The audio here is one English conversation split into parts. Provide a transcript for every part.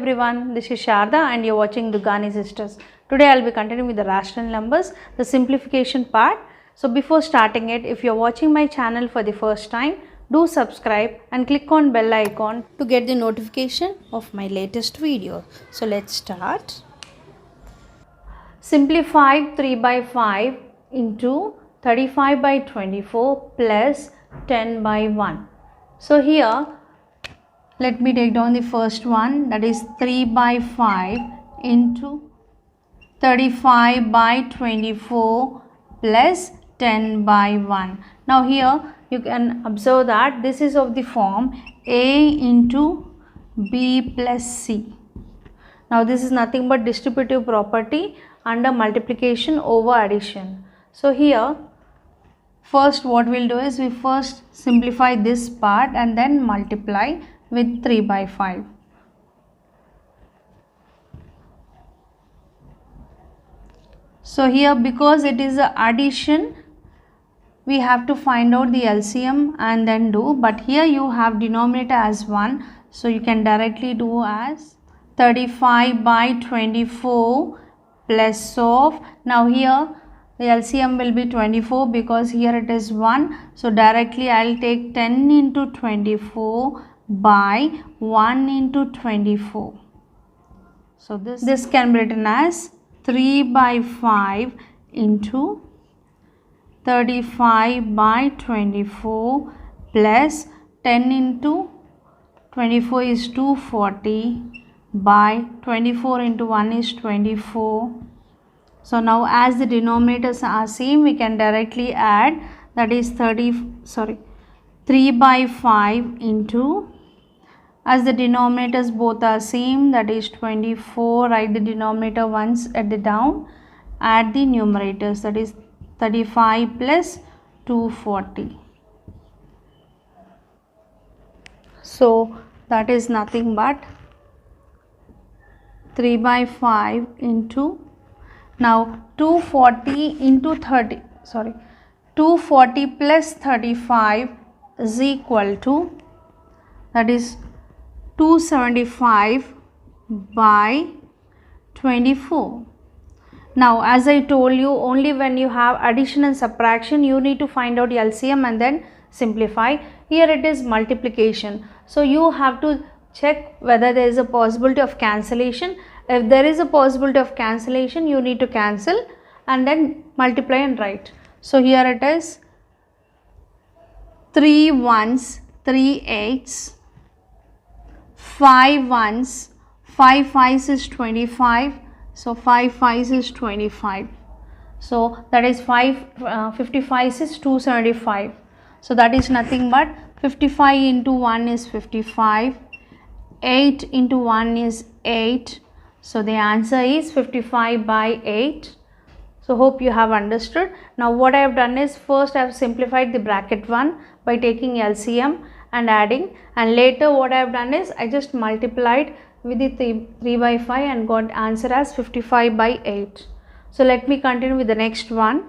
everyone, this is Sharda and you're watching Dugani Sisters. Today I'll be continuing with the rational numbers, the simplification part. So before starting it, if you're watching my channel for the first time, do subscribe and click on bell icon to get the notification of my latest video. So let's start. Simplify 3 by 5 into 35 by 24 plus 10 by 1. So here let me take down the first one, that is 3 by 5 into 35 by 24 plus 10 by 1. Now here you can observe that this is of the form A into B plus C. Now this is nothing but distributive property under multiplication over addition. So here first what we'll do is we first simplify this part and then multiply with 3 by 5. So here because it is a addition, we have to find out the LCM and then do, but here you have denominator as 1, so you can directly do as 35 by 24 plus of, now here the LCM will be 24 because here it is 1, so directly I will take 10 into 24 by 1 into 24. So this can be written as 3 by 5 into 35 by 24 plus 10 into 24 is 240 by 24 into 1 is 24. So now as the denominators are same, we can directly add, that is 3 by 5 into, as the denominators both are same, that is 24, write the denominator once at the down, add the numerators, that is 35 plus 240. So that is nothing but 3 by 5 into, now 240 into 240 plus 35 is equal to, that is 275 by 24. Now as I told you, only when you have addition and subtraction you need to find out LCM and then simplify. Here it is multiplication, so you have to check whether there is a possibility of cancellation. If there is a possibility of cancellation, you need to cancel and then multiply and write. So here it is 3 ones, 3 eights, 5 ones, 5 fives is 25, so 5 fives is 25. So that is 55 is 275. So that is nothing but 55 into 1 is 55, 8 into 1 is 8. So the answer is 55 by 8. So hope you have understood. Now what I have done is, first I have simplified the bracket one by taking LCM and adding, and later what I have done is I just multiplied with the 3 by 5 and got answer as 55 by 8. So let me continue with the next one.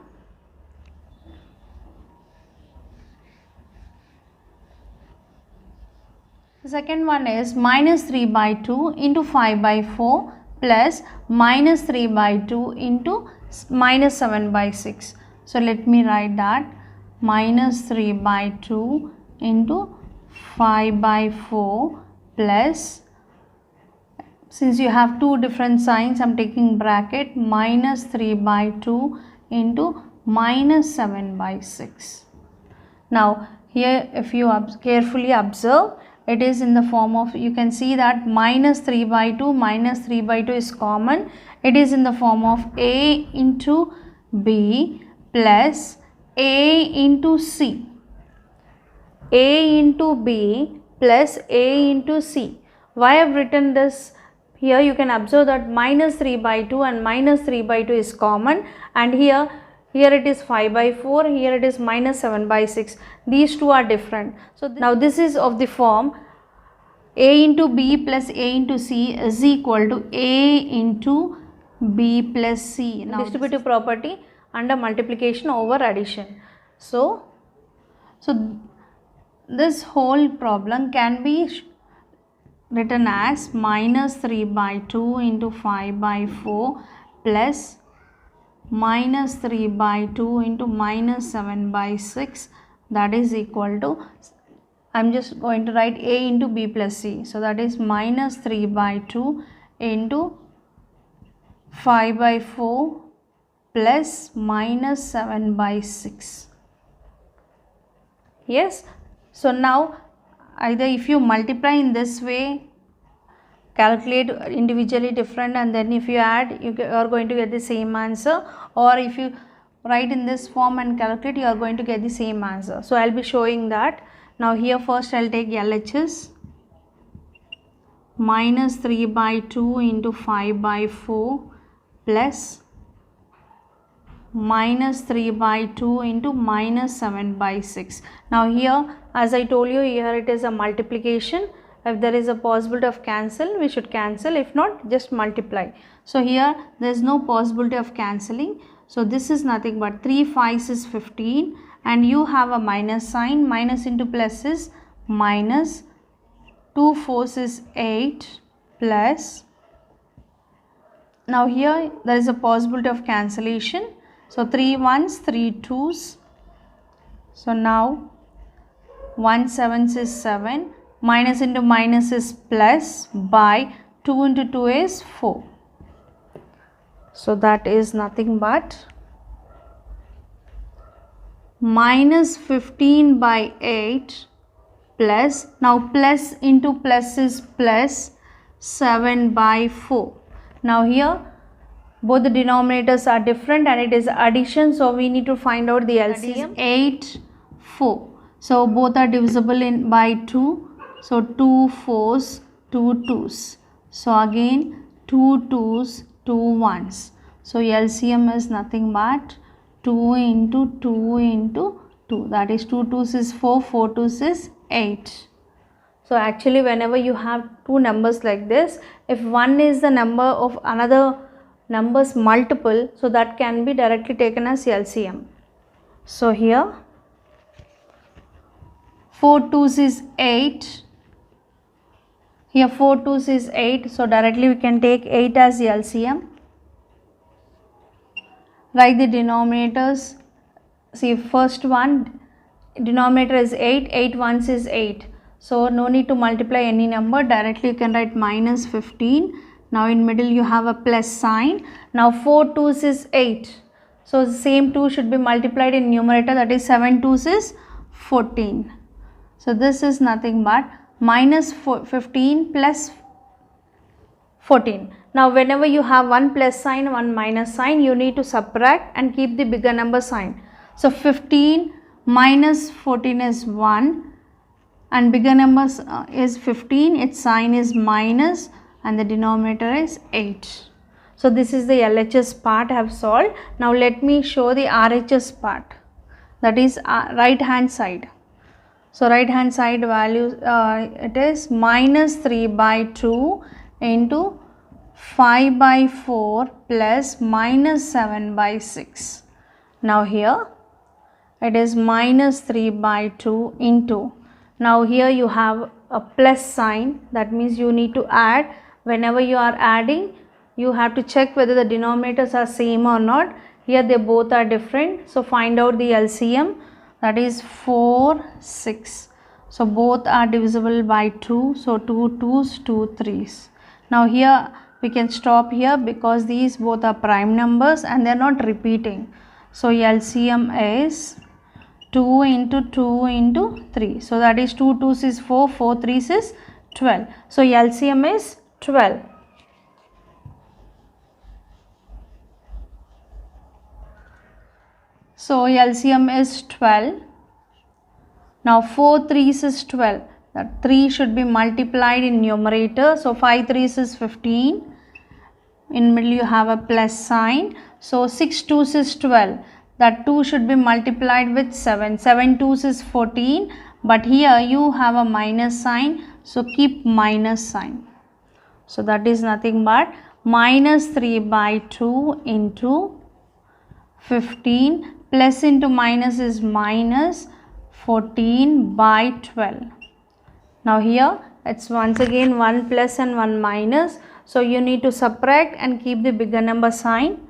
The second one is minus 3 by 2 into 5 by 4 plus minus 3 by 2 into minus 7 by 6. So let me write that, minus 3 by 2 into 5 by 4 plus, since you have two different signs, I am taking bracket, minus 3 by 2 into minus 7 by 6. Now here if you carefully observe, it is in the form of, you can see that minus 3 by 2 is common. It is in the form of A into B plus A into C. A into B plus A into C. Why I have written this? Here you can observe that minus 3 by 2 and minus 3 by 2 is common, and here it is 5 by 4, here it is minus 7 by 6. These two are different. So now this is of the form A into B plus A into C is equal to A into B plus C. Now distributive property under multiplication over addition. So this whole problem can be written as minus 3 by 2 into 5 by 4 plus minus 3 by 2 into minus 7 by 6, that is equal to, I'm just going to write A into B plus C. So that is minus 3 by 2 into 5 by 4 plus minus 7 by 6. Yes. So now either if you multiply in this way, calculate individually different, and then if you add, you are going to get the same answer, or if you write in this form and calculate, you are going to get the same answer. So I'll be showing that. Now here first I'll take LHS. Minus 3 by 2 into 5 by 4 plus minus 3 by 2 into minus 7 by 6. Now here, as I told you, here it is a multiplication. If there is a possibility of cancel, we should cancel. If not, just multiply. So here there is no possibility of cancelling. So this is nothing but 3 5s is 15, and you have a minus sign. Minus into plus is minus. 2 4s is 8 plus. Now here there is a possibility of cancellation. So 3 1s, 3 2s. So now 1 7s is 7. Minus into minus is plus, by 2 into 2 is 4. So that is nothing but minus 15 by 8 plus, now plus into plus is plus 7 by 4. Now here both the denominators are different and it is addition, so we need to find out the LCM. 8 4. So both are divisible in by 2. So 2 4s, 2 2s. So again 2 2s, 2 1s. So LCM is nothing but 2 into 2 into 2. That is 2 2s is 4, 4 2s is 8. So actually whenever you have two numbers like this, if one is the number of another number's multiple, so that can be directly taken as LCM. So here 4 2s is 8. Here 4 2s is 8. So directly we can take 8 as LCM. Write the denominators. See, first one denominator is 8. 8 1s is 8. So no need to multiply any number. Directly you can write minus 15. Now in middle you have a plus sign. Now 4 2s is 8. So the same 2 should be multiplied in numerator, that is 7 2s is 14. So this is nothing but minus 15 plus 14. Now whenever you have one plus sign, one minus sign, you need to subtract and keep the bigger number sign. So 15 minus 14 is 1 and bigger number is 15, its sign is minus and the denominator is 8. So this is the LHS part I have solved. Now let me show the RHS part, that is right hand side. So right hand side value, it is minus 3 by 2 into 5 by 4 plus minus 7 by 6. Now here it is minus 3 by 2 into, now here you have a plus sign, that means you need to add. Whenever you are adding, you have to check whether the denominators are same or not. Here they both are different, so find out the LCM, that is 4 6. So both are divisible by 2, so 2 2s, 2 3s. Now here we can stop here because these both are prime numbers and they are not repeating. So LCM is 2 into 2 into 3. So that is 2 2s is 4, 4 3s is 12. So LCM is 12. So LCM is 12. Now 4 3s is 12. That 3 should be multiplied in numerator. So 5 3s is 15. In middle you have a plus sign. So 6 2s is 12. That 2 should be multiplied with 7. 7 2s is 14. But here you have a minus sign. So keep minus sign. So that is nothing but minus 3 by 2 into 15. Plus into minus is minus 14 by 12. Now here it's once again 1 plus and 1 minus. So you need to subtract and keep the bigger number sign.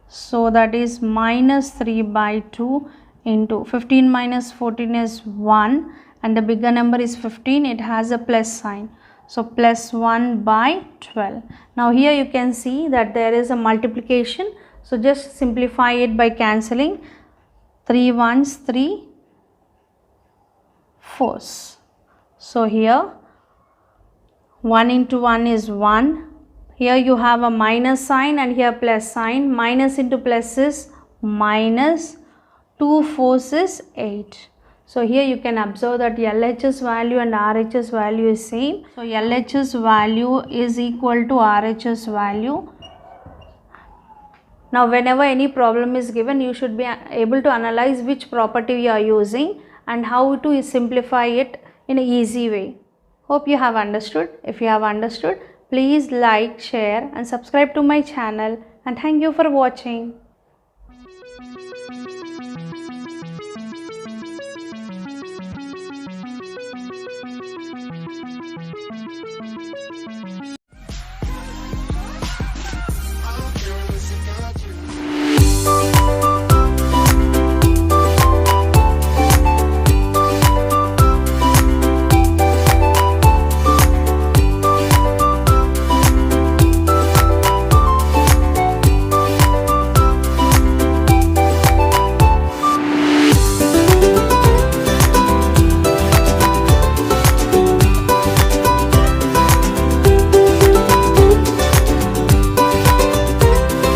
So that is minus 3 by 2 into 15 minus 14 is 1 and the bigger number is 15, it has a plus sign. So plus 1 by 12. Now here you can see that there is a multiplication. So just simplify it by cancelling. 3 ones 3 fours. So here 1 into 1 is 1. Here you have a minus sign and here plus sign. Minus into plus is minus. 2 fours is 8. So here you can observe that LHS value and RHS value is same. So LHS value is equal to RHS value. Now whenever any problem is given, you should be able to analyze which property you are using and how to simplify it in an easy way. Hope you have understood. If you have understood, please like, share and subscribe to my channel, and thank you for watching.